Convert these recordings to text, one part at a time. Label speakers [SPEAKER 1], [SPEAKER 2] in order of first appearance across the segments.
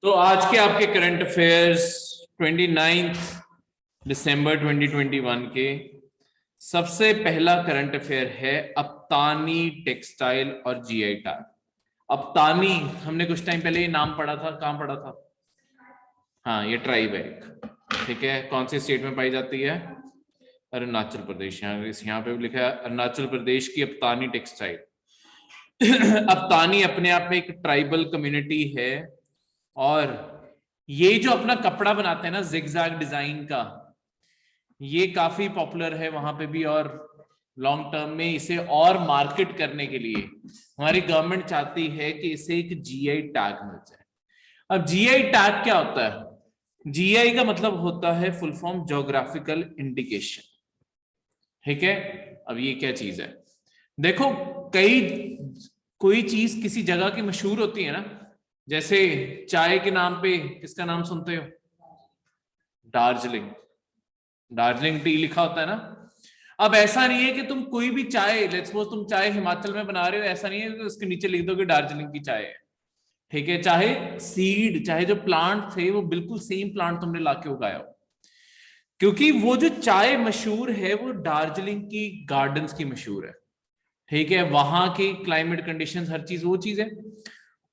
[SPEAKER 1] तो आज के आपके करंट अफेयर्स 29 दिसंबर 2021 के सबसे पहला करंट अफेयर है अप्तानी टेक्सटाइल और जीआई टैग। अप्तानी हमने कुछ टाइम पहले ये नाम पढ़ा था, कहां पढ़ा था? हाँ, ये ट्राइब है, ठीक है। कौन सी स्टेट में पाई जाती है? अरुणाचल प्रदेश। यहाँ पे भी लिखा है अरुणाचल प्रदेश की अप्तानी टेक्सटाइल। अप्तानी अपने आप में एक ट्राइबल कम्युनिटी है और ये जो अपना कपड़ा बनाते हैं ना जिगजैग डिजाइन का, ये काफी पॉपुलर है वहां पे भी। और लॉन्ग टर्म में इसे और मार्केट करने के लिए हमारी गवर्नमेंट चाहती है कि इसे एक जीआई टैग मिल जाए। अब जीआई टैग क्या होता है? जीआई का मतलब होता है फुल फॉर्म ज्योग्राफिकल इंडिकेशन, ठीक है। अब ये क्या चीज है? देखो, कोई चीज किसी जगह की मशहूर होती है ना, जैसे चाय के नाम पे किसका नाम सुनते हो? दार्जिलिंग। दार्जिलिंग टी लिखा होता है ना। अब ऐसा नहीं है कि तुम कोई भी चाय, लेट्स सपोज तुम चाय हिमाचल में बना रहे हो, ऐसा नहीं है कि उसके नीचे लिख दो कि दार्जिलिंग की चाय है, ठीक है। चाहे सीड, चाहे जो प्लांट थे वो बिल्कुल सेम प्लांट तुमने लाके उगाया हो, क्योंकि वो जो चाय मशहूर है वो दार्जिलिंग की गार्डन्स की मशहूर है, ठीक है। वहां की क्लाइमेट कंडीशंस, हर चीज वो चीज है।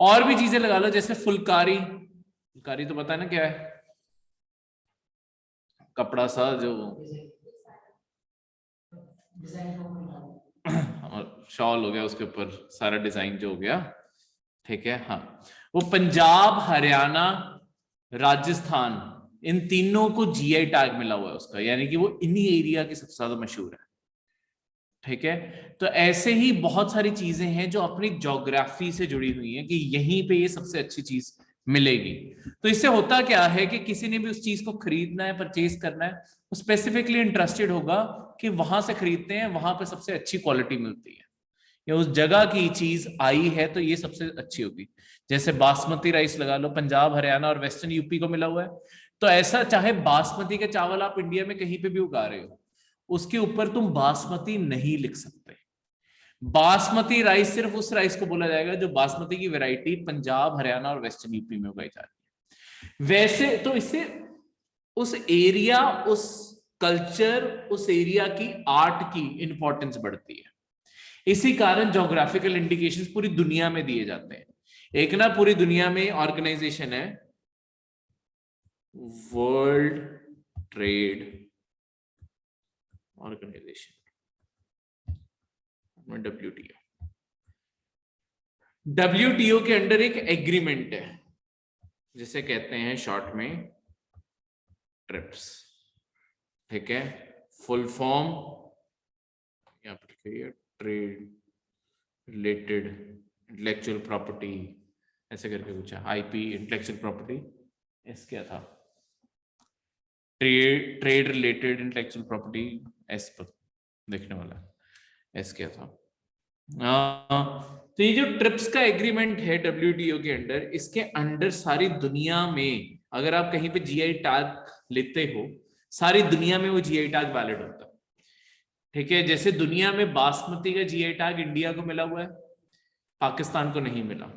[SPEAKER 1] और भी चीजें लगा लो, जैसे फुलकारी। फुलकारी तो पता है ना क्या है? कपड़ा सा जो शॉल हो गया, उसके ऊपर सारा डिजाइन जो हो गया, ठीक है। हाँ, वो पंजाब, हरियाणा, राजस्थान, इन तीनों को जीआई टैग मिला हुआ है उसका, यानी कि वो इन्हीं एरिया की सबसे ज्यादा मशहूर है, ठीक है। तो ऐसे ही बहुत सारी चीजें हैं जो अपनी ज्योग्राफी से जुड़ी हुई हैं कि यहीं पे ये सबसे अच्छी चीज मिलेगी। तो इससे होता क्या है कि किसी ने भी उस चीज को खरीदना है, परचेज करना है, वो स्पेसिफिकली इंटरेस्टेड होगा कि वहां से खरीदते हैं, वहां पे सबसे अच्छी क्वालिटी मिलती है, या उस जगह की चीज आई है तो ये सबसे अच्छी होगी। जैसे बासमती राइस लगा लो, पंजाब, हरियाणा और वेस्टर्न यूपी को मिला हुआ है। तो ऐसा, चाहे बासमती के चावल आप इंडिया में कहीं पे भी उगा रहे हो, उसके ऊपर तुम बासमती नहीं लिख सकते। बासमती राइस सिर्फ उस राइस को बोला जाएगा जो बासमती की वैरायटी पंजाब, हरियाणा और वेस्टर्न यूपी में उगाई जा रही है। वैसे तो इससे उस एरिया, उस कल्चर, उस एरिया की आर्ट की इंपॉर्टेंस बढ़ती है। इसी कारण ज्योग्राफिकल इंडिकेशंस पूरी दुनिया में दिए जाते हैं। एक ना पूरी दुनिया में ऑर्गेनाइजेशन है, World Trade Organization, WTO। WTO के अंडर एक एग्रीमेंट है जिसे कहते हैं शॉर्ट में ट्रिप्स, ठीक है। फुल फॉर्म यहाँ पर लिखिए, ट्रेड रिलेटेड इंटेलेक्चुअल प्रॉपर्टी, ऐसे करके कुछ है। आईपी, इंटेलेक्चुअल प्रॉपर्टी, एस क्या था? Trade related intellectual property, S पर देखने वाला, एस क्या था? तो ये जो ट्रिप्स का एग्रीमेंट है WTO के अंडर, इसके अंडर सारी दुनिया में अगर आप कहीं पे जीआई टैग लेते हो, सारी दुनिया में वो जीआई टैग वैलिड होता है, ठीक है। जैसे दुनिया में बासमती का जीआई टैग इंडिया को मिला हुआ है, पाकिस्तान को नहीं मिला।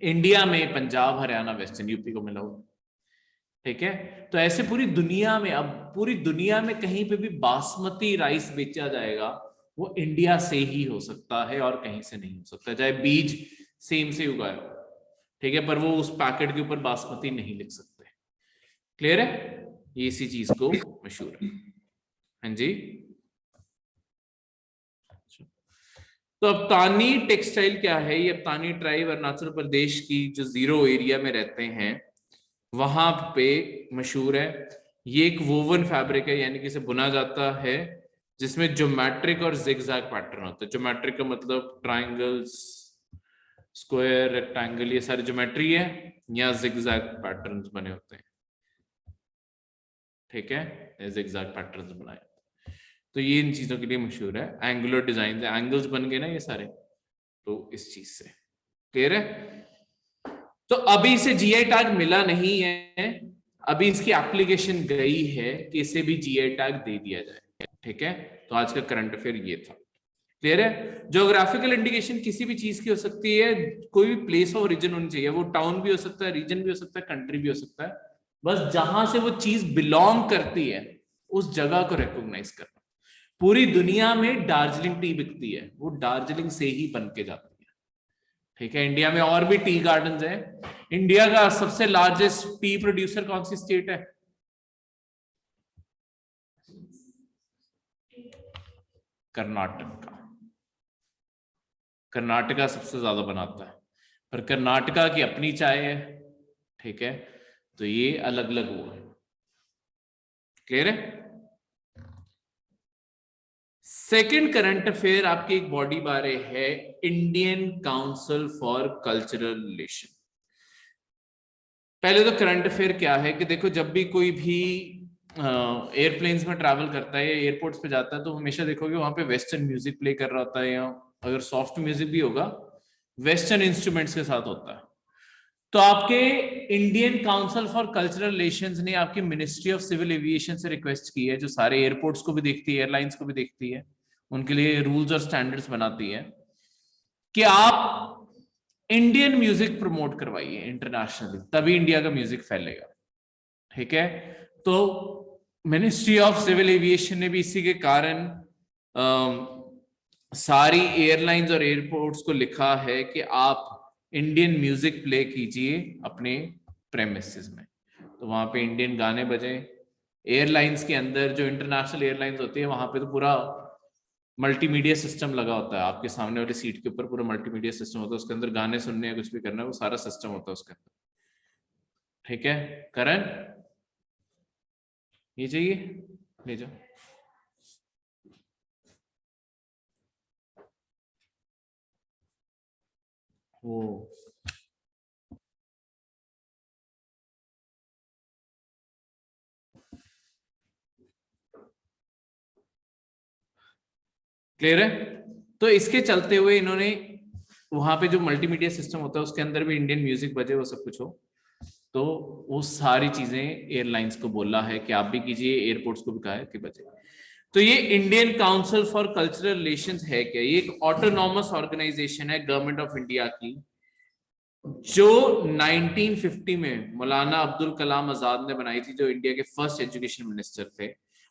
[SPEAKER 1] इंडिया में पंजाब, हरियाणा, वेस्टर्न यूपी को मिला हुआ, ठीक है। तो ऐसे पूरी दुनिया में, अब पूरी दुनिया में कहीं पे भी बासमती राइस बेचा जाएगा, वो इंडिया से ही हो सकता है और कहीं से नहीं हो सकता, चाहे बीज सेम से उगाया हो, ठीक है, पर वो उस पैकेट के ऊपर बासमती नहीं लिख सकते। क्लियर है? ये इसी चीज को मशहूर है। हाँ जी। तो अप्तानी टेक्सटाइल क्या है? ये अप्तानी ट्राइब अरुणाचल प्रदेश की जो जीरो एरिया में रहते हैं वहां पे मशहूर है। ये एक वोवन फैब्रिक है, यानी कि इसे बुना जाता है जिसमें ज्योमेट्रिक और जिगजैग पैटर्न होता है। ज्योमेट्रिक का मतलब ट्राइंगल्स, स्क्वायर, रेक्टेंगल, ये सारी ज्योमेट्री है, या जिगजैग पैटर्न्स बने होते हैं, ठीक है। जिगजैग पैटर्न्स बनाए, तो ये इन चीजों के लिए मशहूर है। एंगुलर डिजाइन, एंगल्स बन गए ना ये सारे, तो इस चीज से। क्लियर है? तो अभी इसे जीआई टैग मिला नहीं है, अभी इसकी एप्लीकेशन गई है कि इसे भी जीआई टैग दे दिया जाए, ठीक है। तो आज का करंट अफेयर ये था। क्लियर है? ज्योग्राफिकल इंडिकेशन किसी भी चीज की हो सकती है, कोई भी प्लेस ऑफ ओरिजिन होनी चाहिए, वो टाउन भी हो सकता है, रीजन भी हो सकता है, कंट्री भी हो सकता है, बस जहां से वो चीज बिलोंग करती है उस जगह को रिकॉग्नाइज करना। पूरी दुनिया में दार्जिलिंग टी बिकती है, वो दार्जिलिंग से ही बन के जाती है, ठीक है? इंडिया में और भी टी गार्डन्स हैं। इंडिया का सबसे लार्जेस्ट टी प्रोड्यूसर कौन सी स्टेट है? कर्नाटक का। कर्नाटका सबसे ज्यादा बनाता है, पर कर्नाटका की अपनी चाय है, ठीक है? तो ये अलग अलग वो है। क्लियर है? सेकंड करंट अफेयर आपकी एक बॉडी बारे है, Indian council for cultural relation. पहले तो करंट अफेयर क्या है कि देखो, जब भी कोई भी एयरप्लेन्स में ट्रैवल करता है या एयरपोर्ट्स पे जाता है तो हमेशा देखोगे वहां पे वेस्टर्न म्यूजिक प्ले कर रहा होता है, या अगर सॉफ्ट म्यूजिक भी होगा वेस्टर्न इंस्ट्रूमेंट्स के साथ होता है। तो आपके Indian council for cultural relations ने आपकी मिनिस्ट्री ऑफ सिविल एविएशन से रिक्वेस्ट की है, जो सारे एयरपोर्ट्स को भी देखती है, एयरलाइंस को भी देखती है, उनके लिए रूल्स और स्टैंडर्ड्स बनाती है, कि आप इंडियन म्यूजिक प्रमोट करवाइए इंटरनेशनली, तभी इंडिया का म्यूजिक फैलेगा, ठीक है? तो मिनिस्ट्री ऑफ सिविल एविएशन ने भी इसी के कारण सारी एयरलाइंस और एयरपोर्ट्स को लिखा है कि आप इंडियन म्यूजिक प्ले कीजिए अपने प्रेमिसेस में, तो वहां पे इंडियन गाने बजे। एयरलाइंस के अंदर जो इंटरनेशनल एयरलाइंस होती है वहां पे तो पूरा मल्टीमीडिया सिस्टम लगा होता है, आपके सामने वाली सीट के ऊपर पूरा मल्टीमीडिया सिस्टम होता है, उसके अंदर गाने सुनने हैं, कुछ भी करना है, वो सारा सिस्टम होता है उसके अंदर, ठीक है? करण ये चाहिए, ले जाओ। वो क्लियर है? तो इसके चलते हुए इन्होंने वहां पे जो मल्टीमीडिया सिस्टम होता है उसके अंदर भी इंडियन म्यूजिक बजे, वो सब कुछ हो, तो वो सारी चीजें एयरलाइंस को बोला है कि आप भी कीजिए, एयरपोर्ट्स को भी कहा है कि बजे। तो ये Indian council for cultural relations है क्या? ये एक ऑटोनॉमस ऑर्गेनाइजेशन है गवर्नमेंट ऑफ इंडिया की, जो 1950 में मौलाना अब्दुल कलाम आजाद ने बनाई थी, जो इंडिया के फर्स्ट एजुकेशन मिनिस्टर थे।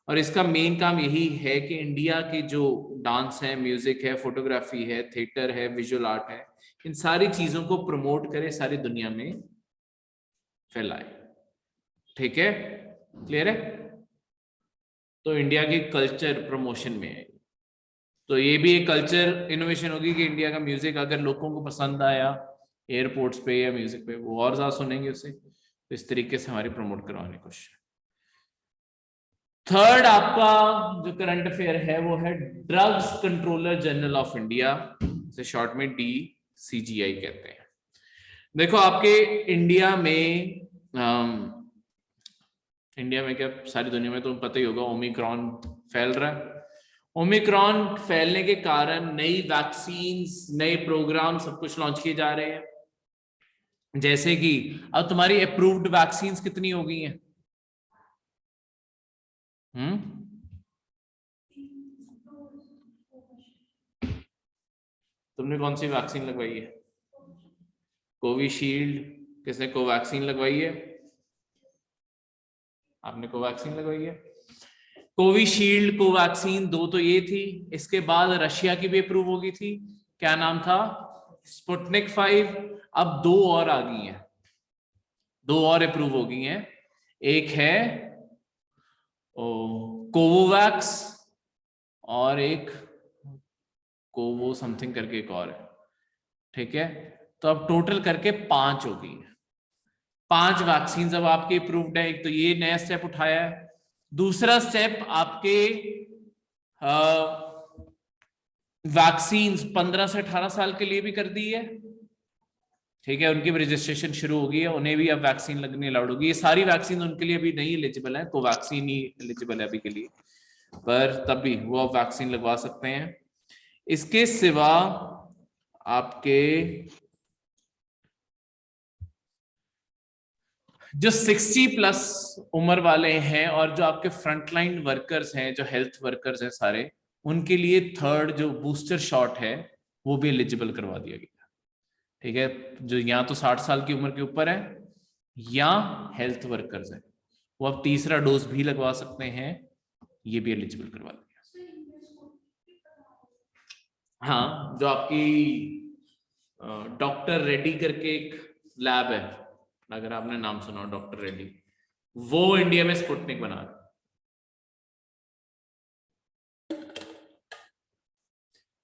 [SPEAKER 1] और इसका मेन काम यही है कि इंडिया की जो डांस है, म्यूजिक है, फोटोग्राफी है, थिएटर है, विजुअल आर्ट है, इन सारी चीजों को प्रमोट करे, सारी दुनिया में फैलाए, ठीक है? क्लियर है? तो इंडिया की कल्चर प्रमोशन में है, तो ये भी एक कल्चर इनोवेशन होगी कि इंडिया का म्यूजिक अगर लोगों को पसंद आया एयरपोर्ट्स पे या म्यूजिक पे, वो और ज्यादा सुनेंगे उसे, तो इस तरीके से हमारी प्रमोट करवाने की कोशिश। थर्ड आपका जो करंट अफेयर है वो है drugs controller general of India, से शॉर्ट में DCGI कहते हैं। देखो आपके इंडिया में क्या सारी दुनिया में तो पता ही होगा, ओमिक्रॉन फैल रहा है। ओमिक्रॉन फैलने के कारण नई वैक्सीन्स, नए प्रोग्राम, सब कुछ लॉन्च किए जा रहे हैं, जैसे कि अब तुम्हारी अप्रूव्ड वैक्सीन्स कितनी हो गई हैं? तुमने कौन सी वैक्सीन लगवाई है? कोविशील्ड। किसने कोवैक्सीन लगवाई है? आपने कोवैक्सीन लगवाई है। कोविशील्ड, कोवैक्सीन, दो तो ये थी। इसके बाद रशिया की भी अप्रूव हो गई थी, क्या नाम था? स्पुतनिक 5। अब दो और आ गई हैं, दो और अप्रूव हो गई हैं। एक है कोवोवैक्स और एक कोवो समथिंग करके एक और है, ठीक है? तो अब टोटल करके 5 हो गई हैं। 5 वैक्सीन अब आपके अप्रूव्ड है। एक तो ये नया स्टेप उठाया है। दूसरा स्टेप आपके वैक्सीन 15 से 18 साल के लिए भी कर दी है, ठीक है? उनकी भी रजिस्ट्रेशन शुरू हो गई है, उन्हें भी अब वैक्सीन लगनी अलाउड होगी। ये सारी वैक्सीन उनके लिए अभी नहीं एलिजिबल है, कोवैक्सीन ही एलिजिबल है अभी के लिए, पर तब भी वो अब वैक्सीन लगवा सकते हैं। इसके सिवा आपके जो 60+ उम्र वाले हैं और जो आपके फ्रंटलाइन वर्कर्स हैं, जो हेल्थ वर्कर्स हैं सारे, उनके लिए थर्ड जो बूस्टर शॉट है वो भी एलिजिबल करवा दिया गया। ठीक है, जो या तो 60 साल की उम्र के ऊपर है या हेल्थ वर्कर्स है, वो अब तीसरा डोज भी लगवा सकते हैं, ये भी एलिजिबल करवा दिया। हाँ, जो आपकी डॉक्टर रेड्डी करके एक लैब है, अगर आपने नाम सुना हो डॉक्टर रेड्डी, वो इंडिया में स्पुतनिक बना रहा है।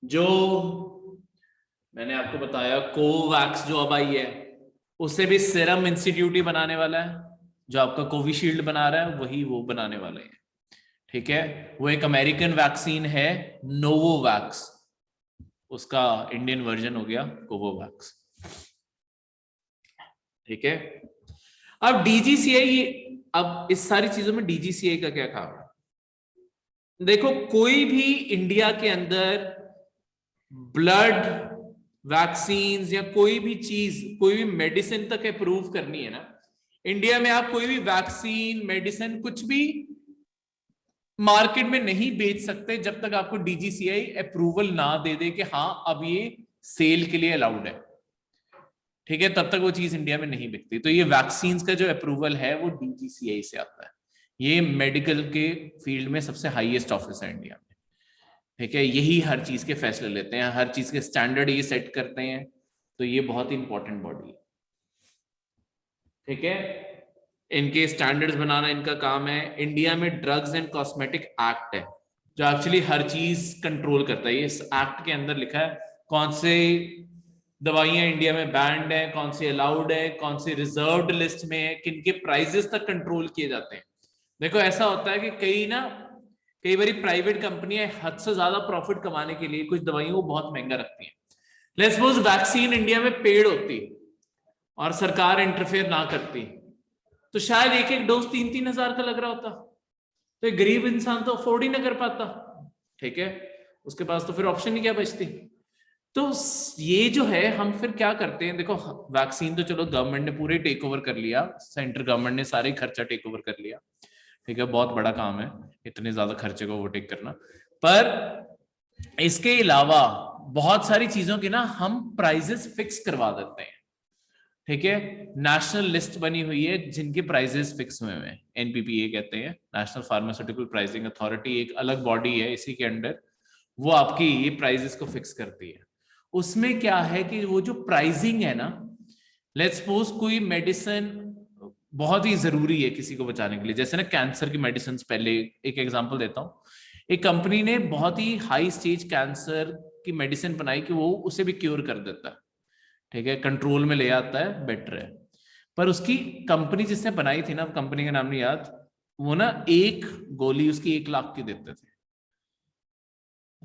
[SPEAKER 1] जो मैंने आपको बताया कोवैक्स जो अब आई है, उसे भी सीरम इंस्टीट्यूट ही बनाने वाला है। जो आपका कोविशील्ड बना रहा है वही वो बनाने वाले हैं। ठीक है, वो एक अमेरिकन वैक्सीन है नोवोवैक्स, उसका इंडियन वर्जन हो गया कोवोवैक्स। ठीक है, अब डीजीसीआई, अब इस सारी चीजों में डीजीसीआई का क्या काम है? देखो, कोई भी इंडिया के अंदर ब्लड वैक्सीन या कोई भी चीज, कोई भी मेडिसिन तक अप्रूव करनी है ना, इंडिया में आप कोई भी वैक्सीन मेडिसिन कुछ भी मार्केट में नहीं बेच सकते जब तक आपको डीजीसीआई अप्रूवल ना दे दे कि हाँ अब ये सेल के लिए अलाउड है। ठीक है, तब तक वो चीज इंडिया में नहीं बिकती। तो ये वैक्सीन का जो अप्रूवल है वो डीजीसीआई से आता है। ये मेडिकल के फील्ड में सबसे हाईएस्ट ऑफिस है इंडिया में। ठीक है, यही हर चीज के फैसले लेते हैं, हर चीज के स्टैंडर्ड ये सेट करते हैं, तो ये बहुत ही इंपॉर्टेंट बॉडी है। ठीक है, इनके स्टैंडर्ड्स बनाना इनका काम है। इंडिया में ड्रग्स एंड कॉस्मेटिक एक्ट है जो एक्चुअली हर चीज कंट्रोल करता है। इस एक्ट के अंदर लिखा है कौन से दवाइयां इंडिया में बैंड है, कौन सी अलाउड है, कौन सी रिजर्व्ड लिस्ट में है, किनके प्राइजेस तक कंट्रोल किए जाते हैं। देखो, ऐसा होता है कि कई बार प्राइवेट कंपनियां हद से ज्यादा प्रॉफिट कमाने के लिए कुछ दवाइयों को बहुत महंगा रखती हैं। लेट्स सपोज वैक्सीन इंडिया में पेड होती और सरकार इंटरफेयर ना करती, तो शायद एक एक डोज 3-3 हजार का लग रहा होता, तो एक गरीब इंसान तो अफोर्ड ही ना कर पाता। ठीक है, उसके पास तो फिर ऑप्शन ही क्या बचती। तो ये जो है, हम फिर क्या करते हैं, देखो वैक्सीन तो चलो गवर्नमेंट ने पूरे टेक ओवर कर लिया, सेंट्रल गवर्नमेंट ने सारे खर्चा टेक ओवर कर लिया। ठीक है, बहुत बड़ा काम है इतने ज्यादा खर्चे को वो टेक करना। पर इसके अलावा बहुत सारी चीजों की ना हम प्राइजेस फिक्स करवा देते हैं। ठीक है, नेशनल लिस्ट बनी हुई है जिनके प्राइजेस फिक्स हुए हैं, एनपीपीए कहते हैं, नेशनल फार्मास्यूटिकल प्राइसिंग अथॉरिटी, एक अलग बॉडी है इसी के अंडर, वो आपकी ये प्राइजेस को फिक्स करती है। उसमें क्या है कि वो जो प्राइसिंग है ना, लेट्स सपोज कोई मेडिसिन बहुत ही जरूरी है किसी को बचाने के लिए, जैसे ना कैंसर की मेडिसिन, पहले एक एग्जांपल देता हूं। एक कंपनी ने बहुत ही हाई स्टेज कैंसर की मेडिसिन बनाई कि वो उसे भी क्योर कर देता है। ठीक है, कंट्रोल में ले आता है, बेटर है। पर उसकी कंपनी जिसने बनाई थी ना, कंपनी का नाम नहीं याद, वो ना एक गोली उसकी 1 लाख की देते थे,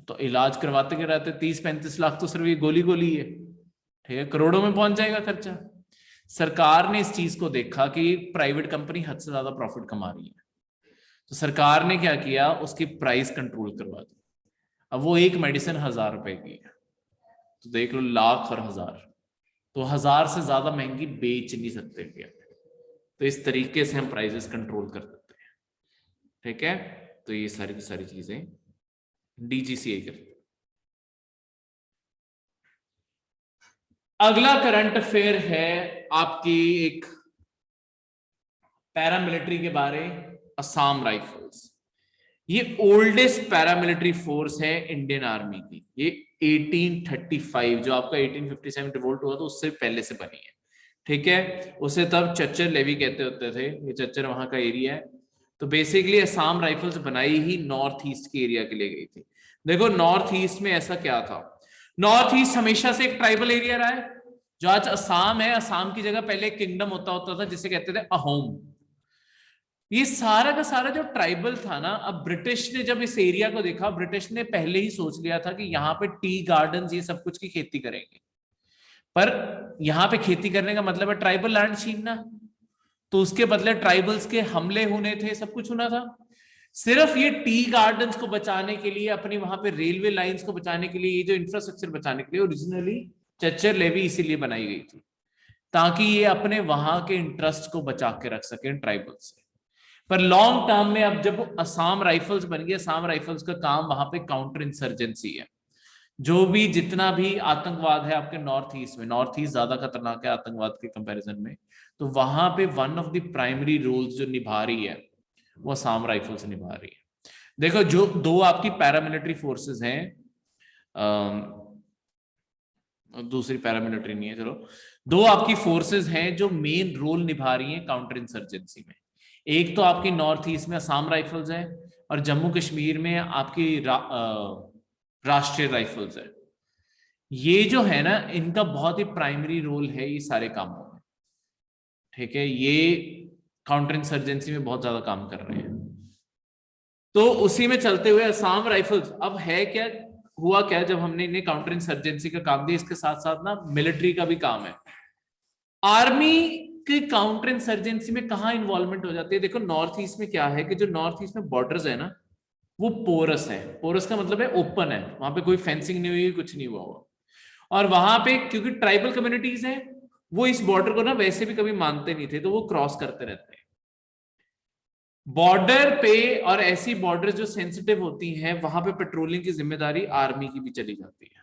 [SPEAKER 1] तो इलाज करवाते के रहते 30-35 लाख तो सिर्फ ये गोली है। ठीक है, करोड़ों में पहुंच जाएगा खर्चा। सरकार ने इस चीज को देखा कि प्राइवेट कंपनी हद से ज्यादा प्रॉफिट कमा रही है, तो सरकार ने क्या किया, उसकी प्राइस कंट्रोल करवा दी। अब वो एक मेडिसिन 1000 रुपए की है, तो देख लो लाख और हजार, तो 1000 से ज्यादा महंगी बेच नहीं सकते इंडिया में। तो इस तरीके से हम प्राइसेस कंट्रोल कर सकते हैं। ठीक है, तो ये सारी की सारी चीजें डीजीसीए करते हैं। अगला करंट अफेयर है आपकी एक पैरामिलिट्री के बारे, असम राइफल्स। ये ओल्डेस्ट पैरामिलिट्री फोर्स है इंडियन आर्मी की। ये 1835, जो आपका 1857 रिवोल्ट हुआ तो उससे पहले से बनी है। ठीक है, उसे तब चच्चर लेवी कहते होते थे, ये चच्चर वहां का एरिया है। तो बेसिकली असम राइफल्स बनाई ही नॉर्थ ईस्ट के एरिया के लिए गई थी। देखो नॉर्थ ईस्ट में ऐसा क्या था, नॉर्थ ईस्ट हमेशा से एक ट्राइबल एरिया रहा है। जो आज असम है, असम की जगह पहले किंगडम होता था जिसे कहते थे अहोम। ये सारा का सारा जो ट्राइबल था ना, अब ब्रिटिश ने जब इस एरिया को देखा, ब्रिटिश ने पहले ही सोच लिया था कि यहाँ पे टी गार्डन्स ये सब कुछ की खेती करेंगे। पर यहाँ पे खेती करने का मतलब है ट्राइबल लैंड छीनना, तो उसके बदले ट्राइबल्स के हमले होने थे, सब कुछ होना था। सिर्फ ये टी गार्डन्स को बचाने के लिए, अपनी वहां पे रेलवे लाइंस को बचाने के लिए, ये जो इंफ्रास्ट्रक्चर बचाने के लिए ओरिजिनली चच्चर लेवी इसीलिए बनाई गई थी, ताकि ये अपने वहां के इंटरेस्ट को बचा के रख सके ट्राइबल से। पर लॉन्ग टर्म में अब जब असम राइफल्स बन गई, असम राइफल्स का काम वहां पे काउंटर इंसर्जेंसी है। जो भी जितना भी आतंकवाद है आपके नॉर्थ ईस्ट में, नॉर्थ ईस्ट ज्यादा खतरनाक है आतंकवाद के कंपैरिजन में, तो वहां पे one of the primary roles जो निभा रही है वो असम राइफल्स निभा रही है। देखो जो दो आपकी पैरामिलिट्री फोर्सेस हैं, दूसरी पैरामिलिट्री नहीं है, चलो दो आपकी फोर्सेस हैं जो मेन रोल निभा रही हैं काउंटर इंसर्जेंसी में। एक तो आपकी नॉर्थ ईस्ट में असम राइफल्स है और जम्मू कश्मीर में आपकी राष्ट्रीय राइफल्स है। ये जो है ना, इनका बहुत ही प्राइमरी रोल है ये सारे कामों में, ठीक है। ये काउंटर इंसर्जेंसी में बहुत ज्यादा काम कर रहे हैं। तो उसी में चलते हुए असम राइफल्स अब है क्या, हुआ क्या, जब हमने इन्हें काउंटर इंसर्जेंसी का काम दिया, इसके साथ साथ ना मिलिट्री का भी काम है। आर्मी के काउंटर इंसर्जेंसी में कहां इन्वॉल्वमेंट हो जाती है? देखो नॉर्थ ईस्ट में क्या है कि जो नॉर्थ ईस्ट में बॉर्डर्स है ना वो पोरस है। पोरस का मतलब है ओपन है, वहां पे कोई फेंसिंग नहीं हुई, कुछ नहीं हुआ। और वहां पे क्योंकि ट्राइबल कम्युनिटीज हैं, वो इस बॉर्डर को ना वैसे भी कभी मानते नहीं थे, तो वो क्रॉस करते रहते हैं बॉर्डर पे। और ऐसी बॉर्डर जो सेंसिटिव होती हैं वहां पे पेट्रोलिंग की जिम्मेदारी आर्मी की भी चली जाती है,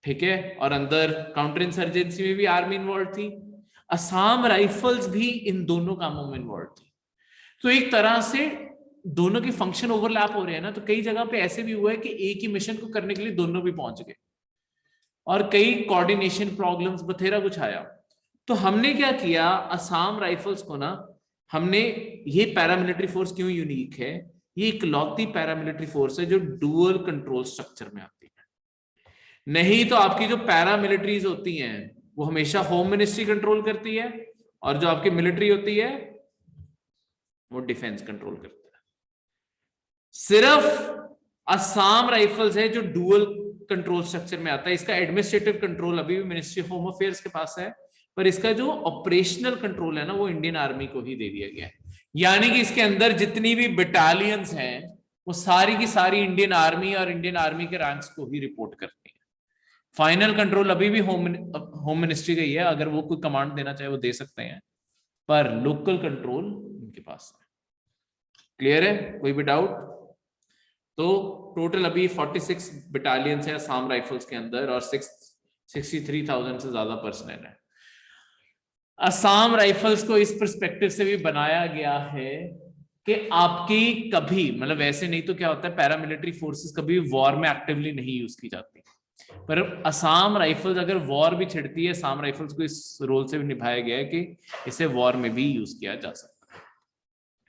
[SPEAKER 1] ठीक है। और अंदर काउंटर इंसर्जेंसी में भी आर्मी इन्वॉल्व थी, असम राइफल्स भी इन दोनों कामों में इन्वॉल्व थी। तो एक तरह से दोनों के फंक्शन ओवरलैप हो रहे हैं ना, तो कई जगह पे ऐसे भी हुआ है कि एक ही मिशन को करने के लिए दोनों भी पहुंच गए और कई कोऑर्डिनेशन प्रॉब्लम्स बथेरा कुछ आया। तो हमने क्या किया, असम राइफल्स को ना हमने, ये पैरामिलिट्री फोर्स क्यों यूनिक है, ये इकलौती पैरामिलिट्री फोर्स है जो डुअल कंट्रोल स्ट्रक्चर में आती है। नहीं तो आपकी जो पैरामिलिट्रीज होती हैं वो हमेशा होम मिनिस्ट्री कंट्रोल करती है, और जो आपकी मिलिट्री होती है वो डिफेंस कंट्रोल करती है। सिर्फ असम राइफल्स है जो डुअल कंट्रोल स्ट्रक्चर में आता है। इसका एडमिनिस्ट्रेटिव कंट्रोल अभी भी मिनिस्ट्री ऑफ होम अफेयर्स के पास है, पर इसका जो ऑपरेशनल कंट्रोल है ना वो इंडियन आर्मी को ही दे दिया गया है। यानी कि इसके अंदर जितनी भी बटालियंस हैं वो सारी की सारी इंडियन आर्मी और इंडियन आर्मी के रैंक्स को ही रिपोर्ट करती है। फाइनल कंट्रोल अभी भी होम मिनिस्ट्री का ही है, अगर वो कोई कमांड देना चाहे वो दे सकते हैं, पर लोकल कंट्रोल उनके पास है। क्लियर है, कोई भी डाउट? तो टोटल अभी 46 बटालियंस है असम राइफल्स के अंदर और 63,000 से ज्यादा पर्सनल है। असम राइफल्स को इस पर्सपेक्टिव से भी बनाया गया है कि आपकी कभी, मतलब वैसे नहीं तो क्या होता है, पैरामिलिट्री फोर्सेस कभी वॉर में एक्टिवली नहीं यूज की जाती, पर असम राइफल्स अगर वॉर भी छिड़ती है, असम राइफल्स को इस रोल से भी निभाया गया है कि इसे वॉर में भी यूज किया जा सकता है।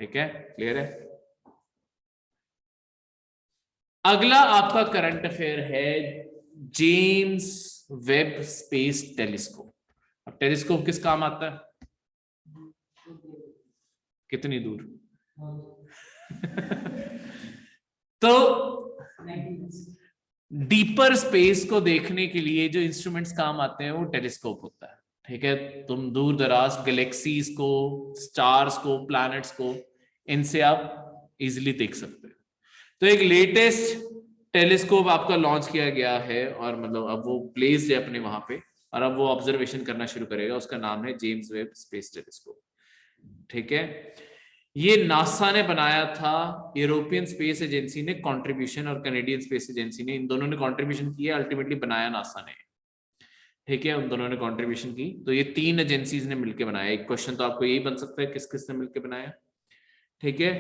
[SPEAKER 1] ठीक है, क्लियर है? अगला आपका करंट अफेयर है जेम्स वेब स्पेस टेलीस्कोप। अब टेलीस्कोप किस काम आता है? कितनी दूर? तो डीपर स्पेस को देखने के लिए जो इंस्ट्रूमेंट्स काम आते हैं वो टेलीस्कोप होता है, ठीक है। तुम दूर दराज गैलेक्सीज को, स्टार्स को, प्लैनेट्स को, इनसे आप इजिली देख सकते हैं। तो एक लेटेस्ट टेलीस्कोप आपका लॉन्च किया गया है और मतलब अब वो प्लेस्ड है अपने वहां पे, और अब वो ऑब्जर्वेशन करना शुरू करेगा। उसका नाम है जेम्स वेब स्पेस टेलीस्कोप, ठीक है। ये नासा ने बनाया था, यूरोपियन स्पेस एजेंसी ने कंट्रीब्यूशन और कनेडियन स्पेस एजेंसी ने, इन दोनों ने कंट्रीब्यूशन किया, अल्टीमेटली बनाया नासा ने, ठीक है। उन दोनों ने कंट्रीब्यूशन की, तो ये तीन एजेंसीज ने मिलकर बनाया। एक क्वेश्चन तो आपको यही बन सकता है, किस किस ने मिलकर बनाया, ठीक है।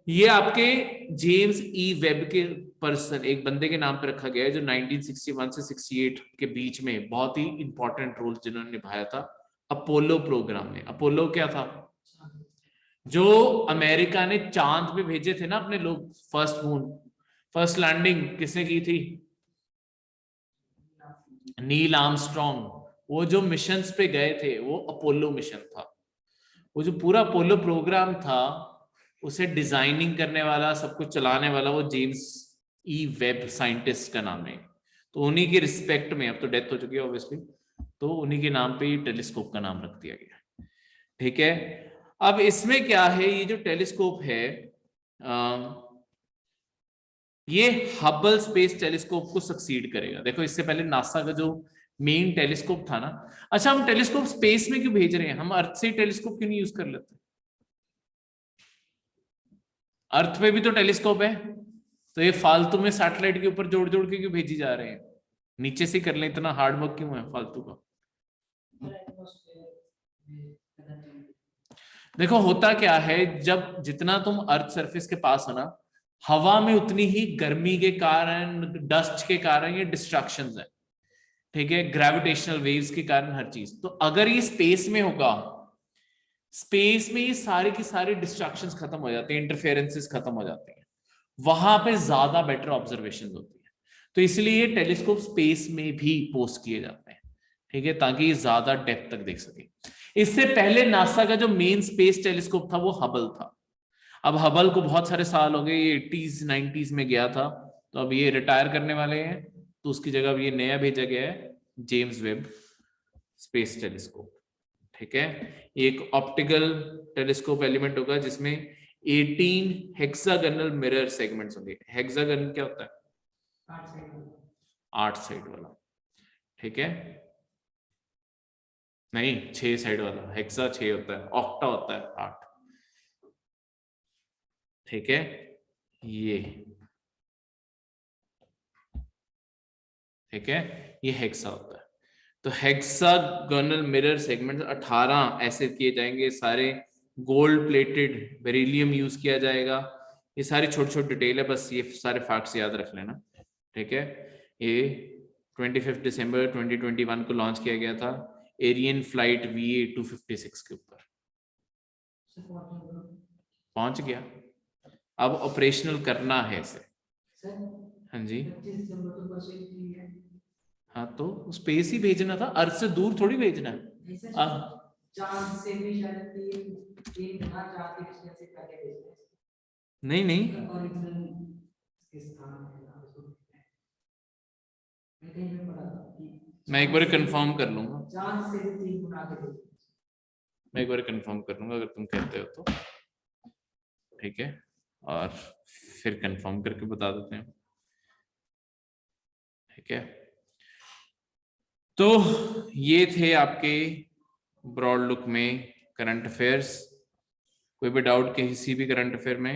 [SPEAKER 1] ये आपके जेम्स ई वेब के पर्सन, एक बंदे के नाम पर रखा गया है, जो 1961 से 68 के बीच में बहुत ही इंपॉर्टेंट रोल जिन्होंने निभाया था अपोलो प्रोग्राम में। अपोलो क्या था? जो अमेरिका ने चांद पे भेजे थे ना अपने लोग, फर्स्ट मून, फर्स्ट लैंडिंग किसने की थी? Neil Armstrong. वो जो मिशंस पे गए थे वो अपोलो मिशन था। वो जो पूरा अपोलो प्रोग्राम था उसे डिजाइनिंग करने वाला, सब कुछ चलाने वाला वो जेम्स ई वेब साइंटिस्ट का नाम है। तो उन्हीं की रिस्पेक्ट में, अब तो डेथ हो चुकी है ऑब्वियसली, तो उन्हीं के नाम पे टेलीस्कोप का नाम रख दिया गया, ठीक है। अब इसमें क्या है, ये जो टेलीस्कोप है ये हबल स्पेस टेलीस्कोप को सक्सीड करेगा। देखो इससे पहले नासा का जो मेन टेलीस्कोप था ना, अच्छा हम टेलीस्कोप स्पेस में क्यों भेज रहे हैं, हम अर्थ से टेलीस्कोप क्यों नहीं यूज कर लेते? अर्थ पे भी तो टेलीस्कोप है, तो ये फालतू में सैटेलाइट के ऊपर जोड़ जोड़ के क्यों भेजी जा रहे हैं? नीचे से कर लें, इतना हार्ड वर्क क्यों है फालतू का? देखो होता क्या है, जब जितना तुम अर्थ सरफेस के पास हो ना, हवा में उतनी ही गर्मी के कारण, डस्ट के कारण ये डिस्ट्रैक्शंस है, ठीक है, ग्रेविटेशनल वेव्स के कारण हर चीज। तो अगर ये स्पेस में होगा, स्पेस में ये सारे की सारी डिस्ट्रैक्शंस खत्म हो जाते हैं, इंटरफेरेंसेस खत्म हो जाते हैं, वहां पे ज्यादा बेटर ऑब्जर्वेशन होती है। तो इसलिए टेलीस्कोप स्पेस में भी पोस्ट किए जाते हैं, ठीक है, ताकि ज्यादा डेप्थ तक देख सके। इससे पहले नासा का जो मेन स्पेस टेलीस्कोप था वो हबल था। अब हबल को बहुत सारे साल हो गए, ये 80s 90s में गया था, तो अब ये रिटायर करने वाले हैं, तो उसकी जगह अब ये नया भेजा गया है जेम्स वेब स्पेस टेलीस्कोप, ठीक है। एक ऑप्टिकल टेलीस्कोप एलिमेंट होगा जिसमें 18 हेक्सागोनल मिरर सेगमेंट्स होंगे। हेक्सागन क्या होता है? 8 साइड वाला, ठीक है, नहीं 6 साइड वाला, हेक्सा 6 होता है, ऑक्टा होता है 8, ठीक है। ये ठीक है, ये हेक्सा होता है। तो हेक्सागोनल मिरर सेगमेंट 18 ऐसे किए जाएंगे सारे, गोल्ड प्लेटेड बेरिलियम यूज किया जाएगा। ये सारी छोटी छोटी डिटेल है, बस ये सारे फैक्ट्स याद रख लेना, ठीक है। ये 25 दिसंबर 2021 को लॉन्च किया गया था एरियन फ्लाइट VA256 के ऊपर, पहुंच गया, अब ऑपरेशनल करना है इसे। हाँ जी, हाँ तो स्पेस ही भेजना था, अर्थ से दूर थोड़ी भेजना है। चांद से भी नहीं नहीं, मैं एक बार कंफर्म कर लूंगा, मैं एक बार कंफर्म कर लूंगा अगर तुम कहते हो तो, ठीक है, और फिर कंफर्म करके बता देते हैं, ठीक है। तो ये थे आपके ब्रॉड लुक में करंट अफेयर्स। कोई भी डाउट किसी भी करंट अफेयर में?